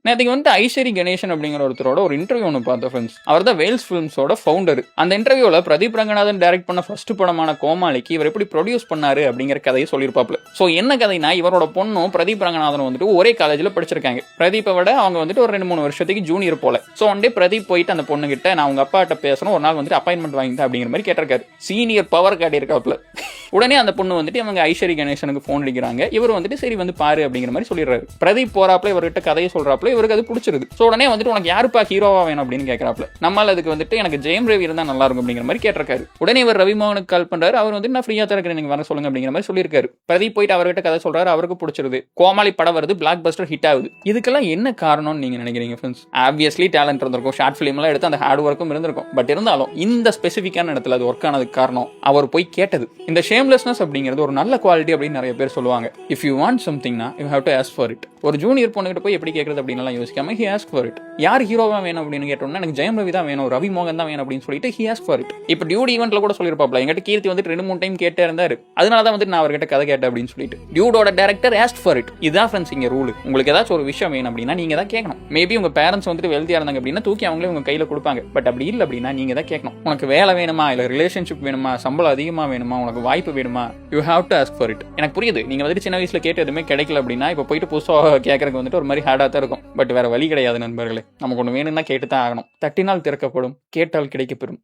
நேற்றுக்கு வந்து ஐஸ்வரி கணேசன் அப்படிங்கிற ஒருத்தரோட ஒரு இன்டர்வியூ ஒன்று பார்த்தோம் ஃப்ரெண்ட்ஸ். அவர் தான் வேல்ஸ் ஃபிலிம்ஸோட ஃபவுண்டர். அந்த இன்டர்வியூவில் பிரதீப் ரங்கநாதன் டைரக்ட் பண்ண ஃபர்ஸ்ட் படமான கோமாளிக்கு இவர் எப்படி ப்ரொடியூஸ் பண்ணாரு அப்படிங்கிற கதையை சொல்லியிருப்பாப்ல. ஸோ என்ன கதைனா, இவரோட பொண்ணும் பிரதீப் ரங்கநாதன் வந்துட்டு ஒரே காலேஜில் படிச்சிருக்காங்க. பிரதீப்பை விட அவங்க வந்துட்டு ஒரு 2-3 வருஷத்துக்கு ஜூனியர் போல. ஸோ ஒன் டே பிரதீப் போயிட்டு அந்த பொண்ணு கிட்ட, நான் உங்க அப்பாட்ட பேசணும், ஒரு நாள் வந்துட்டு அப்பாயின்மெண்ட் வாங்கிட்டேன் அப்படிங்கிற மாதிரி கேட்டிருக்காரு. சீனியர் பவர் காட்டியிருக்காப்ல. உடனே அந்த பொண்ணு வந்துட்டு அவங்க ஐஸ்வரி கணேசனுக்கு ஃபோன் அடிக்கிறாங்க. இவர் வந்துட்டு சரி வந்து பாரு அப்படிங்கிற மாதிரி சொல்லிடுறாரு. பிரதீப் போறாப்ல, இவர்கிட்ட கதையை சொல்றாப்ல, இவருக்கு அது பிடிச்சிருது. ஸோ உடனே வந்துட்டு உனக்கு யாருப்பா ஹீரோவா வேணும் அப்படின்னு கேட்கறாப்ல. நம்மளால அதுக்கு வந்துட்டு எனக்கு ஜெயம் ரவி இருந்தா நல்லா இருக்கும் அப்படிங்கிற மாதிரி கேட்டிருக்காரு. உடனே இவர் ரவி மோகனுக்கு கால் பண்றாரு. அவர் வந்து நான் ஃப்ரீயா தான் இருக்கிறேன், நீங்க வர சொல்லுங்க அப்படிங்கிற மாதிரி சொல்லியிருக்காரு. பிரதீப் போயிட்டு அவர்கிட்ட கதை சொல்றாரு. அவருக்கு பிடிச்சிருது. கோமாளி படம் வருது, பிளாக் பஸ்டர் ஹிட் ஆகுது. இதுக்கெல்லாம் என்ன காரணம்னு நீங்க நினைக்கிறீங்க ஃப்ரெண்ட்ஸ்? ஆப்வியஸ்லி டேலண்ட் இருந்திருக்கும், ஷார்ட் ஃபிலிம் எல்லாம் எடுத்து அந்த ஹார்ட் ஒர்க்கும் இருந்திருக்கும். பட் இருந்தாலும் இந்த ஸ்பெசிஃபிக்கான இடத்துல அது ஒர்க் ஆனதுக்கு காரணம் அவர் போய் கேட்டது. இந்த ஷேம்லெஸ்னஸ் அப்படிங்கிறது ஒரு நல்ல குவாலிட்டி அப்படின்னு நிறைய பேர் சொல்லுவாங்க. இஃப் யூ வாண்ட் சம்திங்னா you have to ask for it. ஒரு ஜூனியர் பொண்ணுகிட்ட போய் எப்படி கேட்கறது அப்படின்னு யோசிக்காம ஹி ஆஸ்க் ஃபார் இட். யார் ஹீரோவா வேணும் அப்படின்னு கேட்டோம்னா எனக்கு ஜெயம் ரவி தான் வேணும், ரவி மோகன் தான் வேணும் அப்படின்னு சொல்லிட்டு ஹி ஆஸ்க் ஃபார் இட். இப்போ டியூட் ஈவெண்ட்ல கூட சொல்லிருப்பாப்ல, எங்கிட்ட கீர்த்தி வந்துட்டு 2-3 டைம் கேட்டே இருந்தாரு, அதனால தான் வந்துட்டு நான் அவர்கிட்ட கதை கேட்டேன் அப்படின்னு சொல்லிட்டு. டியூடோட டைரக்டர் ஆஸ்க் ஃபார் இட். இதுதான் ஃப்ரெண்ட்ஸ் இங்க ரூல். உங்களுக்கு ஏதாச்சும் ஒரு விஷயம் வேணும் அப்படின்னா நீங்க தான் கேட்கணும். மேபி உங்க பேரண்ட்ஸ் வந்துட்டு வெல்த்தியா இருந்தாங்க அப்படின்னா தூக்கி அவங்களே உங்க கையில கொடுப்பாங்க. பட் அப்படி இல்லை அப்படின்னா நீங்க தான் கேட்கணும். உனக்கு வேலை வேணுமா, இல்ல ரிலேஷன்ஷிப் வேணுமா, சம்பளம் அதிகமா வேணுமா, உனக்கு வாய்ப்பு வேணுமா, you have to ask for it. எனக்கு புரியுது, நீங்க வந்துட்டு சின்ன வயசுல கேட்டு எதுவுமே கிடைக்கல அப்படின்னா இப்போ போயிட்டு புதுசாக கேட்கறதுக்கு வந்துட்டு ஒரு மாதிரி ஹார்டா தான் இருக்கும். பட் வேற வழி கிடையாது நண்பர்களே. நமக்கு ஒன்று வேணும்னா கேட்டு தான் ஆகணும். தட்டினால் திறக்கப்படும், கேட்டால் கிடைக்கப்பெறும்.